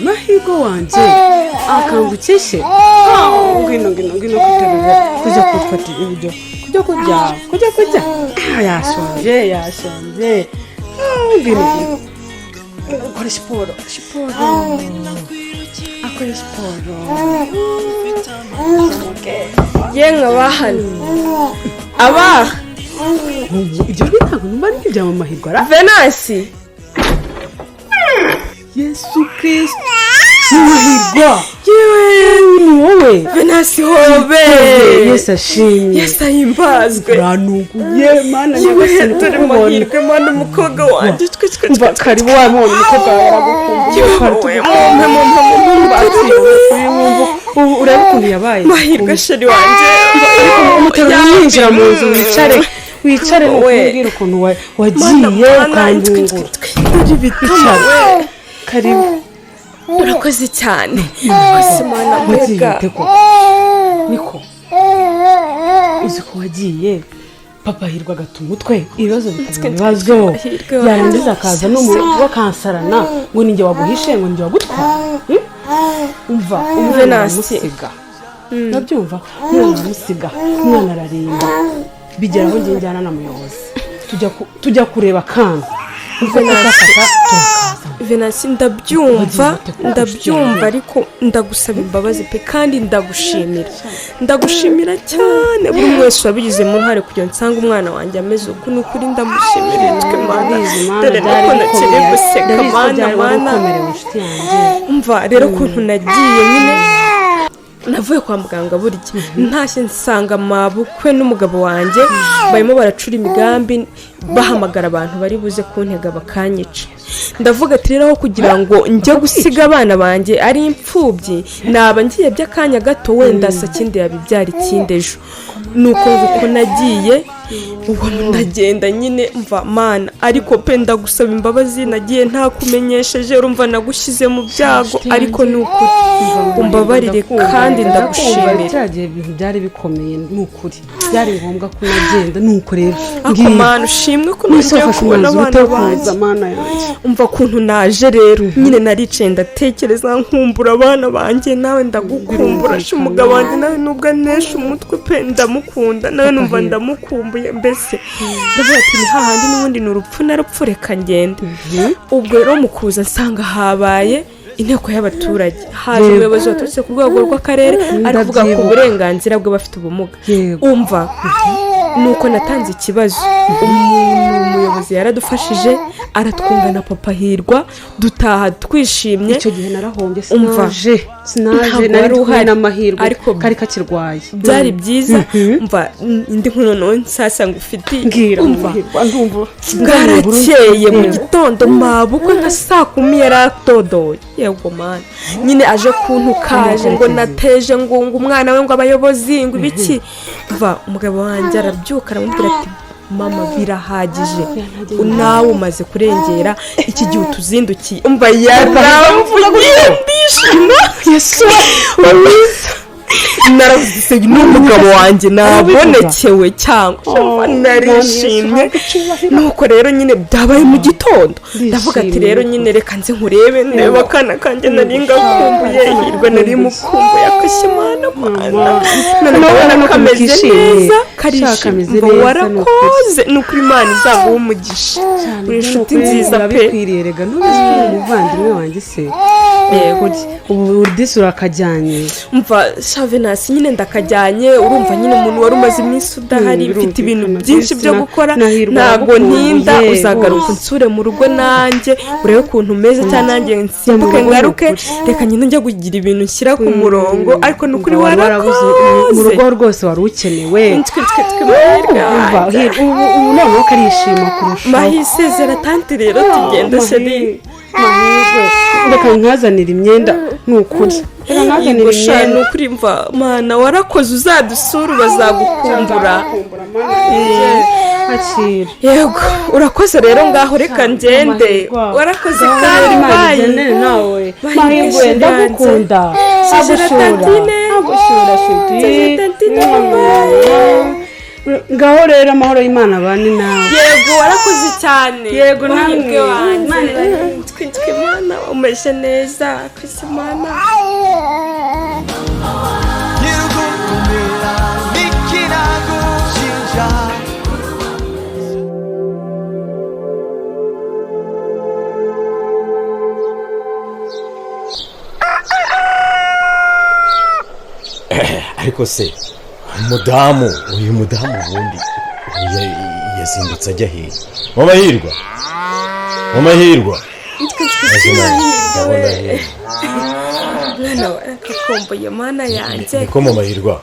Mahirwe wanje akangukishe ngino kuterura kujya kufatira ibyo kujya yashonje ngino akora siporo yenga bahani aba ibyo ntabwo numva ari ibya Mahirwe ara Venasi Yesu Kristo Mahirwe yewe ni wowe Venasi hobe Yesu ashimye Yesu ahimbazwe ranuguye mana nyagasani turi Mahirwe mana umukobwa wanjye umva karibu wa mwana umukobwa aragukumbuye urebe ukuntu yabaye Mahirwe sheri wanjye yinjira mu nzu wicare n'ukubwira ukuntu wagiye ukandungura karibu urakoze cyane urakoze mana mbega niko uzi ko wagiye papa Hirwa agatuma umutwe ibibazo bitazweho yarangiza akaza n'umuriro akansarana ngo ninjye waguhishe ngo ninjye wagutwara umva umwana aramusiga nabyumva umwana aramusiga umwana ararimba bigeraho njye njyana na muyobozi tujya kureba kandi Venasi ndabyumva ariko ndagusaba imbabazi pe kandi ndagushimira cyane buri wese wabigizemo uruhare kugira ngo nsange umwana wanjye ameze uko n'ukuri ndamushimira twe mana dore nuko nakiri guseka mana umva rero ukuntu nagiye nyine navuye kwa muganga burya ntashye nsanga mabukwe n'umugabo wanjye barimo baracura imigambi bahamagara abantu bari buze kuntega bakanyica ndavuga ati rero kugira ngo njye gusiga abana banjye ari impfubyi naba ngiye by'akanya gato wenda sakindi yabibyara ikindi ejo nuko nguko nagiye ubwo ndagenda nyine mva mana ariko pe ndagusaba imbabazi nagiye nta kumenyesheje urumva nagushyize mu byago ariko nuko umbabarire kandi ndagushimira cyagiye ibintu byari bikomeye n'ukuri byari ngombwa ko nagenda nuko rero mana ushimwe ko nagiye kubona abana banjye umva kuntu naje rero nyine naricaye ndatekereza nkumbura abana banjye nawe ndagukumbura umugabo wanjye nawe nubwo anesha umutwe pe ndamukunda nawe numva ndamukumbuye mbese ndavuga ati ni hahandi n'ubundi ni urupfu narupfu reka ngende ubwo rero mu kuza nsanga habaye inteko y'abaturage haje umuyobozi waturutse ku rwego rw'akarere aravuga ku burenganzira bw'abafite ubumuga umva nuko natanze ikibazo umuyobozi yaradufashije aratwunga na papa Hirwa dutaha twishimye icyo gihe narahombye sinaje nari uhari n'amahirwe ariko kari kakirwaye byari byiza umva indi nkono nsasa ngufiti umva bwarakeye mu gitondo mabukwe nka saa 10 yaratodoye yego mana nyine aje kuntukaje ngo nateje ngo umwana we ngo abayobozi ngo ibiki umva umugabo wanjye arabyuka aramubwira ati mama birahagije nawe umaze kurengera iki gihe utuzindukiye umva yaramvuye ndishima Yesu naravuze n'umugabo wanjye nabonekewe cyangwa narishimye nuko rero nyine byabaye mu gitondo ndavuga ati rero nyine reka nze nkurebe ndeba akana kanjye nari ngakumbuye Hirwa nari mukumbuye akashimana none kameze neza karishimye warakoze nuko Imana izaguha umugisha uri inshuti nziza pe bikwiriyerega n'ubizwe umuvandimwe wanjye se yego ubu disi urakajyanye umva Venasi nyine ndakajyanye urumva nyine umuntu wari umaze iminsi udahari mfite ibintu byinshi byo gukora ntago ntinda uzagaruka unsure mu rugo nanjye urebe ukuntu umeze cyane nanjye nsimbuke ngaruke reka nyine njya kugira ibintu nshyira ku murongo ariko nukuri warakoze mu rugo rwose wari ukenewe ubu noneho karishima kurushaho mahisezera tante rero tugenda sheri reka nkazanira imyenda nukuri nukuri mva mana warakoze uzadusura bazagukumbura yego urakoze rero ngaho reka ngende warakoze kandi nawe mahirwe ndagukunda agushura agushura shiti ngaho rero amahoro y'Imana bane nawe. Yego warakoze cyane. Yego namwe Imana umeshe neza kwisi Imana. ariko se uyu mudamu ubundi yazindutse ajya hehe? Mama Hirwa mwana wakakomboye mana yanjye. niko Mama Hirwa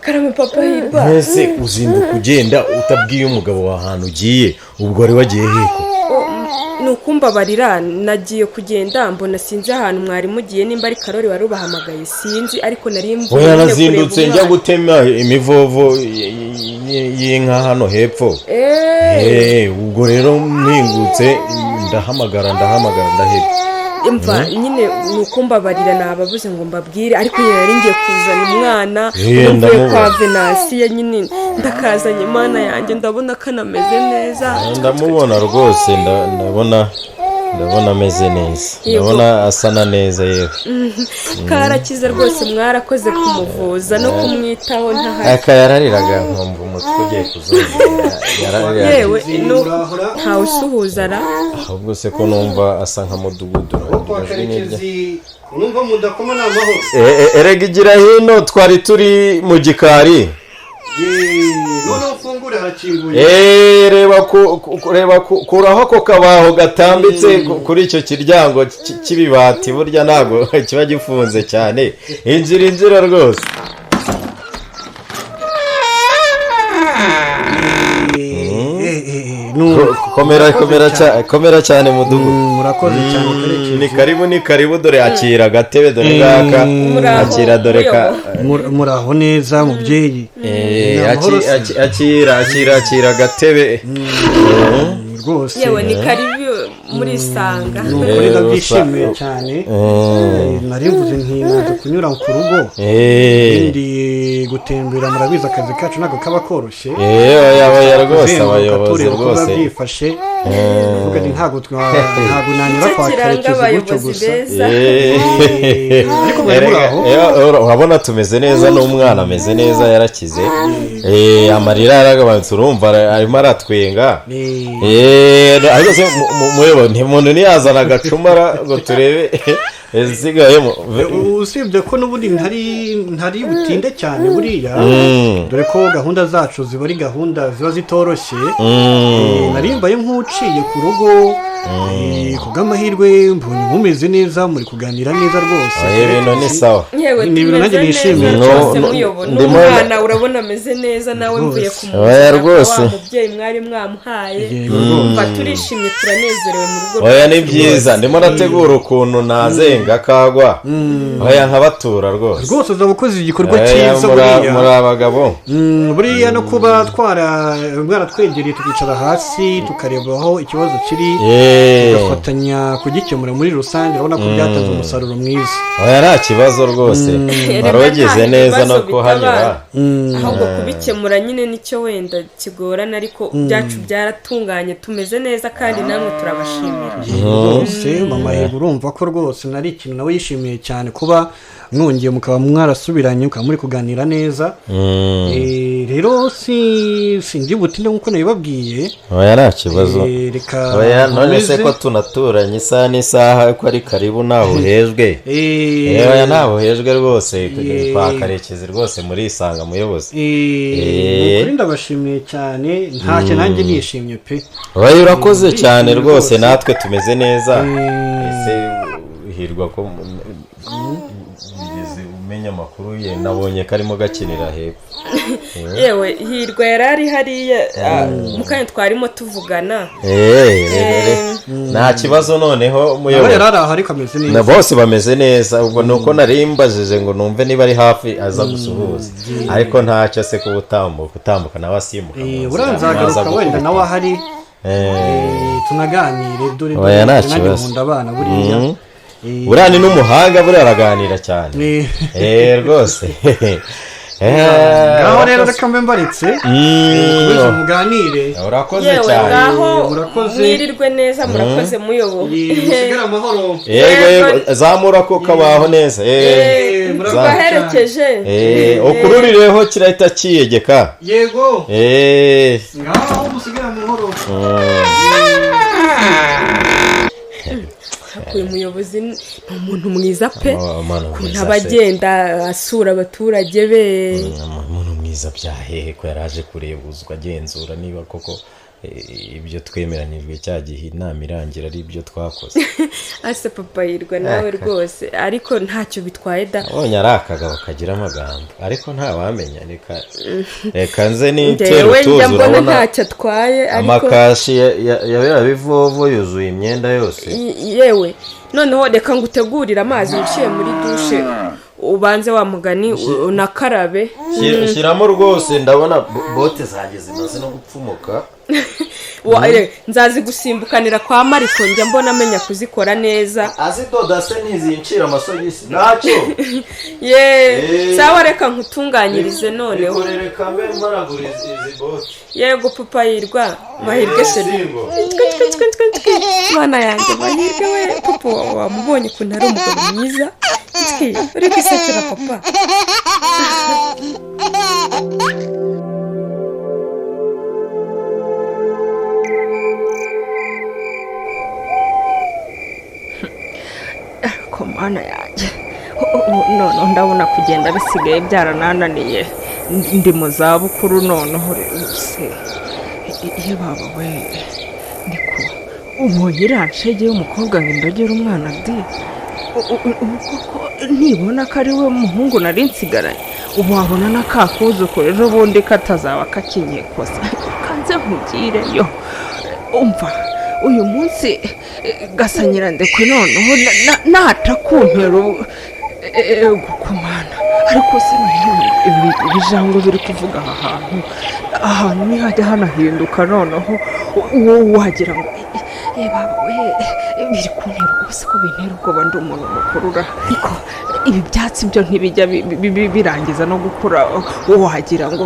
karame papa Hirwa. mbese uzinduka ugenda utabwiye umugabo w'ahantu ugiye, ubwo wari wagiye hehe? Nukumbabarira nagiye kugenda mbona sinzi ahantu mwari mugiye, nimba ari Karori wari ubahamagaye sinzi, ariko nari mvuye yarazindutse njya gutema imivovo y'inka hano hepfo. Ubwo rero mpingutse ndahamagara ndaheba. Imva nyine nukumbabarira nababuze ngo mbabwire, ariko yari ngiye kuzana umwana mvuye kwa Venasiya nyine ndakazanye Imana yanjye ndabona kanameze neza. Ndamubona rwose ndabona ameze neza, ndabona asana neza yewe. Karakize rwose mwarakoze kumuvuza no kumwitaho yarariraga nkumva umutwe ugiye kuzongera. Yewe ntawe usuhuza ra ahubwo se ko numva asa nka mudugudu. Numva mudakoma n'amahoro. Erega igira hino twari turi mu gikari. None ufungure harakinguye. Reba kuraho ako kabaho gatambitse kuri icyo kiryango cy'ibibati, burya ntago kiba gifunze cyane. Injira rwose. Komera cyane mudugu. Murakoze cyane. Ni karibu dore akira gatebe dore ngaka. Akira dore ka. Muraho neza mubyeyi. Akira gatebe. Rwose. Yewe ni karibu muri sanga. Nukuri ndabyishimiye cyane. Nari mvuze nti naje kunyura ku rugo. Ndi gutembera, murabizi akazi kacu ntabwo kaba koroshye. Yaba rwose abayobozi rwose. Bifashe. Vuga ni ntabwo nanyura kwa Karekezi gutyo gusa. Ariko muraho. Urabona tumeze neza, n'umwana ameze neza yarakize. Amarira yaragabanutse, urumva arimo aratwenga. Ariko se umuntu ntiyazana agacumara ngo turebe izigayemo. Usibye ko n'ubundi ntari butinde cyane buriya, dore ko gahunda zacu ziba ari gahunda ziba zitoroshye. Narimbaye nk'uciye ku rugo, kubw'amahirwe mbonye mumeze neza, muri kuganira neza rwose. Ibintu ni sawa. Ni ibintu nanjye nishimiye cyane. Umwana urabona ameze neza, nawe mvuye kumubona rwose. Umubyeyi mwari mwamuhaye, umva turishimye turanezerewe mu rugo. Ni byiza, ndimo nategura ukuntu nazenga kagwa. Nkabatura rwose. Rwose uzabukoze igikorwa cyiza buriya. Muri abagabo. Buriya no kuba mwaratwegereye tukicara hasi tukareba aho ikibazo kiri, tugafatanya kugikemura muri rusange, urabona ko byatanze umusaruro mwiza. Nta kibazo rwose. Barogeze neza no kuhanyura. Ahubwo kubikemura nyine nicyo wenda kigorana, ariko byacu byaratunganye tumeze neza kandi namwe turabashimira. Rwose Mama Hirwa urumva ko rwose nari ikintu nawe yishimiye cyane kuba mwongeye mukaba mwarasubiranye mukaba muri kuganira neza. Rero sinzi butinde nkuko nabibabwiye. Nta kibazo. None se ko tunaturanye isaha n'isaha ko ari karibu ntaho uhejwe. Ntaho uhejwe rwose kwa Karekezi rwose muri isanga muyobozi. Ukuri ndabashimiye cyane, ntacyo nanjye nishimye pe. Urakoze cyane rwose, natwe tumeze neza. Ese Hirwa ko umenya amakuru ye, nabonye karimo gakinira hepfo. Yewe Hirwa yarari hariya mukanya twarimo tuvugana. Nta kibazo noneho muyobozi. Yarari aho ariko ameze neza. Na bose bameze neza, ubwo nuko narimbajije ngo numve niba ari hafi aza gusuhuza. Ariko ntacyo se kutambuka nawe asimbuka. Uranzagaruka wenda nawe ahari. Tunaganire dore nkunda abana buriya. Buriya ni n'umuhanga, buriya araganira cyane. Rwose. ngaho rero reka mbe mbaritse kubera muganire urakoze cyane ngaho mwirirwe neza murakoze muyobo musigare amahoro yego zamura ko kabaho neza baherekeje ukururireho kirahita kiyegeka yego ngaho musigare amahoro uyu muyobozi ni umuntu mwiza pe ukuntu aba agenda asura abaturage be umuntu mwiza byahehe ko yaraje kurebuzwa agenzura niba koko ibyo twemeranijwe cya gihe inama irangira ari ibyo twakoze ase papa yirwa nawe rwose ariko ntacyo bitwaye da abonye arakaga bakagira amagambo ariko ntawamenya reka nze n'itero tuzi urabona ntacyo atwaye amakashi ya bivovo yuzuye imyenda yose yewe noneho reka ngutegurire amazi uciye muri dushe ubanze wa mugani unakarabe shyiramo rwose ndabona bote zanjye zimaze no gupfumuka nzazi gusimbukanira kwa mariko njya mbona amenya kuzikora neza azidoda se ntizincira amasogisi ntacyo sawa reka nkutunganyirize noneho reka mbe mbaragura izi bote yego papa yirwa mahirwe se mwana yanjye mahirwe we papa wamubonye ukuntu ari umugabo mwiza uri kwisekera papa komana yanjye none ndabona kugenda bisigaye byaranananiye ndi mu zabukuru noneho rwose iyo baba we ndiko ubonye iriya nshege y'umukobwa ngo indogere umwana di nibona ko ari we muhungu nari nsigaranye ubu wabona n'akakuzukuru ejo bundi katazaba kakinyekoza kanze nkugireyo umva uyu munsi gasanyira ndekwe noneho natakumpera gukomana ariko se ibijango biri kuvuga aha hantu ntihajya hanahinduka noneho wagira ngo baba we biri kuntera ubwose ko bintera ubwoba ndi umuntu mukurura ariko ibi byatsi byo ntibijya birangiza no gukura wagira ngo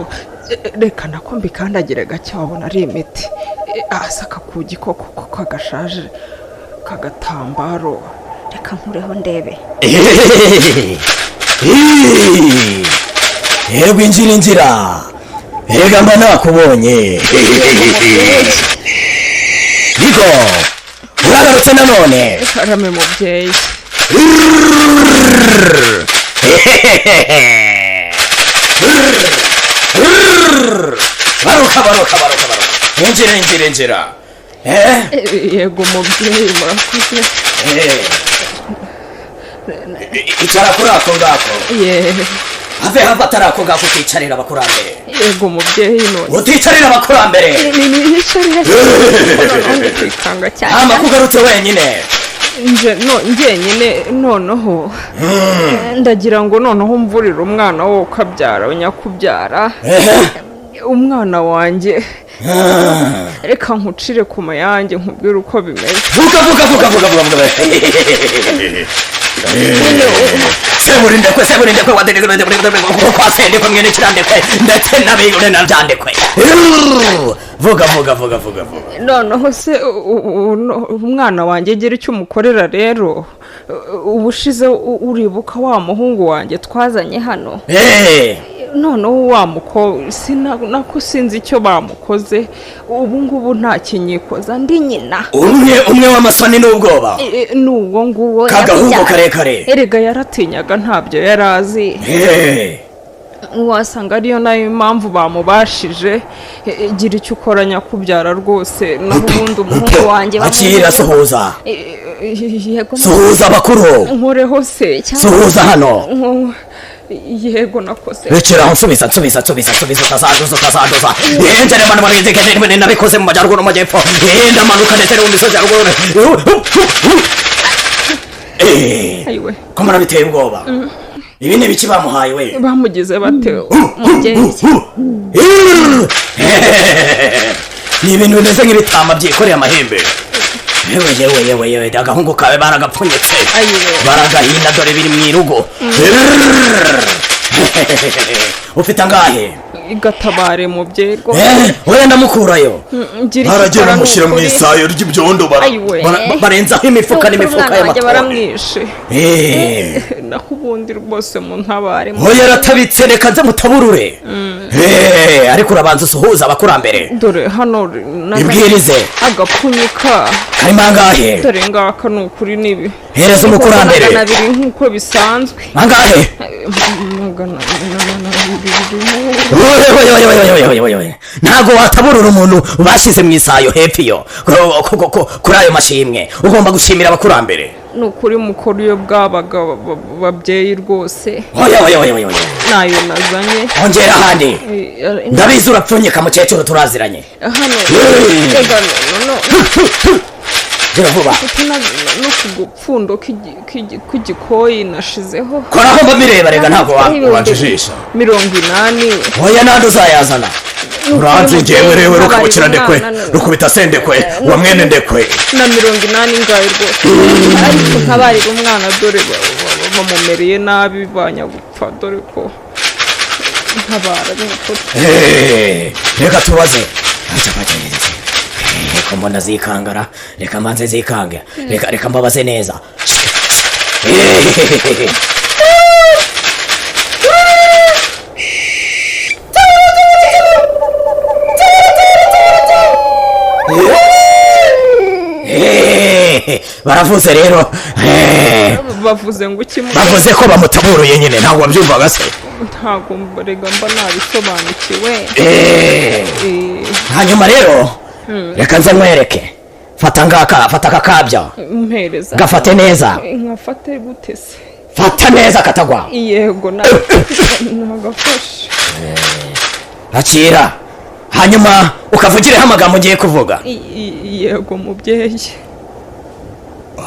reka nako mbikandagire gake wabona ari imiti hasi akakugi koko kagashaje kagatambaro reka nkureho ndebe yego inzira yega mba nakubonye niko uragarutse nanone karame mubyeyi baruka injira yego mubyeyi murakoze icara kuri ako ngako have atari ako ngako uticarira abakurambere yego mubyeyi none uticarira abakurambere amakugarutse wenyine njyenyine noneho ndagira ngo noneho mvurire umwana wo ukabyara nyakubyara umwana wanjye reka nkucire ku mayange nkubwire uko bimeze vuga seburindekwe waderekwe kwa sendekwe mwene kirandekwe ndetse n'abigure nabyandekwe vuga noneho se umwana wanjye gira icyo umukorera rero ubushize uribuka wa muhungu wanjye twazanye hano noneho nako sinzi icyo bamukoze ubu ngubu nta kinyikoza ndi nyina umwe w'amasoni n'ubwoba n'ubwo nguwo kagahungu karekare erega yaratinyaga ntabyo yari azi wasanga ariyo nayo impamvu bamubashije gira icyo ukora nyakubyara rwose naho ubundi umuhungu wanjye akira suhuza abakuru nkureho se suhuza hano yego nakose rekera nsubiza utazaduza yenjere manu barizeke nabikoze mu majyaruguru mu majyepfo yenda manuka ndetse no mu misozi ya ruguru ayiwe ko murabiteye ubwoba ibi ni biki bamuhaye we bamugize bate mubyeyi ni ibintu bimeze nk'ibitama byikoreye amahembe yewe agahungu kawe baragapfunyitse baragahina dore biri mu irugo ufite angahe igatabare mubyeyi rwose oya ndamukurayo baragiye bamushyira mu isayo ry'ibyondo barenzaho imifuka n'imifuka y'amatoni baramwishe naho ubundi rwose mu ntabare oya aratabitse reka nze mutaburure ariko urabanza usuhuza abakurambere dore hano ibwirize agapfunyika karimo angahe dore ngaka ni ukuri nibi hereza umukurambere magana abiri nk'uko bisanzwe angahe ntabwo wataburura umuntu bashyize mu isayo hepfo iyo kuri ayo mashimwe ugomba gushimira abakurambere ni ukuri mukora iyo bwabaga babyeyi rwose nayo nazanye ongera ahandi ndabizi urapfunyika mukecuru turaziranye hano gira vuba no ku gupfundo k'igikoyi nashizeho koraho mbabireba rega ntabwo wajijisha 80 oya nandi uzayazana uranze ngewe rewe rukabukira ndekwe rukubita sendekwe wa mwene ndekwe na 80 ngayo rwose ariko ntabarira umwana dore bamumereye nabi banyagupfa dore ko ntabara reka tubaze reka mbona zikangara reka manze zikange reka mbabaze neza baravuze rero bavuze ngo iki bavuze ko bamutaburuye nyine ntabwo wabyumvaga se ntabwo rega mba nabisobanukiwe hanyuma rero reka nze nkwereke fata ngaka fata akakabya mpereza gafate neza nkafate gute se fata neza katagwa yego nagafashe akira hanyuma ukavugireho amagambo ngiye kuvuga yego mubyeyi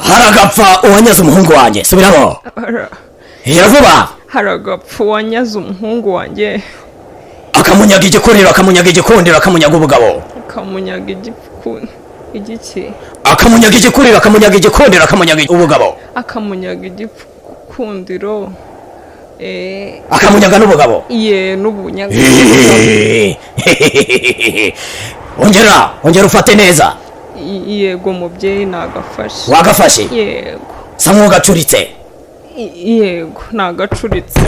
haragapfa uwanyaze umuhungu wanjye subiramo vuba haragapfa uwanyaze umuhungu wanjye akamunyaga igikuriro akamunyaga igikundiro akamunyaga ubugabo akamunyaga igiki akamunyaga igikuriro akamunyaga igikundiro akamunyaga ubugabo akamunyaga igikundiro akamunyaga n'ubugabo n'ubunyaga ongera ufate neza yego mubyeyi nagafashe wagafashe yego sa nk'ugacuritse yego nagacuritse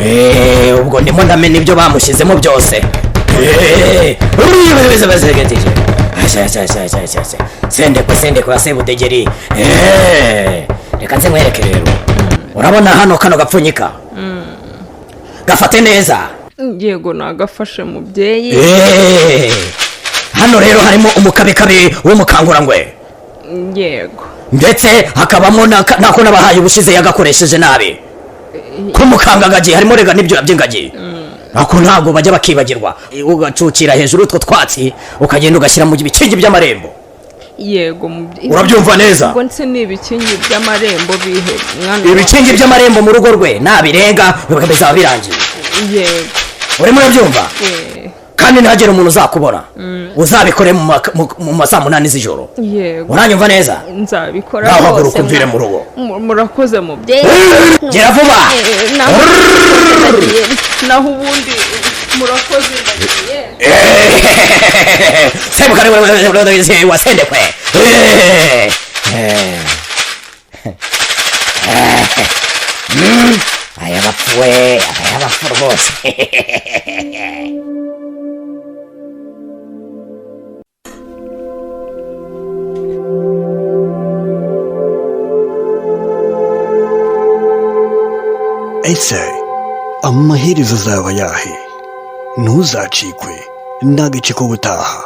ubwo ndimo ndamena ibyo bamushyizemo byose sendekwe ya sebudegeri reka nze nkwereke rero urabona hano kano gapfunyika gafate neza yego nagafashe mubyeyi hano rero harimo umukabikabi w'umukangurangwe yego ndetse hakabamo nako nabahaye ubushize yagakoresheje nabi k'umukangagagi harimo rega n'ibyo by'ingagi ako ntabwo bajya bakibagirwa ugacucira hejuru utwo twatsi ukagenda ugashyira mu bikingi by'amarembo yego urabyumva neza ubwo nse ni ibikingi by'amarembo bihe ibikingi by'amarembo mu rugo rwe nabirenga bizaba birangiye yego urimo urabyumva kandi ntihagire umuntu uzakubona uzabikore mu ma saa 8 z'ijoro yego uranyumva neza nzabikora naho haguruka umvire mu rugo murakoze mubyeyi gera vuba naho ubundi murakoze ndagiye sebukare wasendekwe aya bapfu rwose ese amaherezo azaba yahe ntuzacikwe n'agace k'ubutaha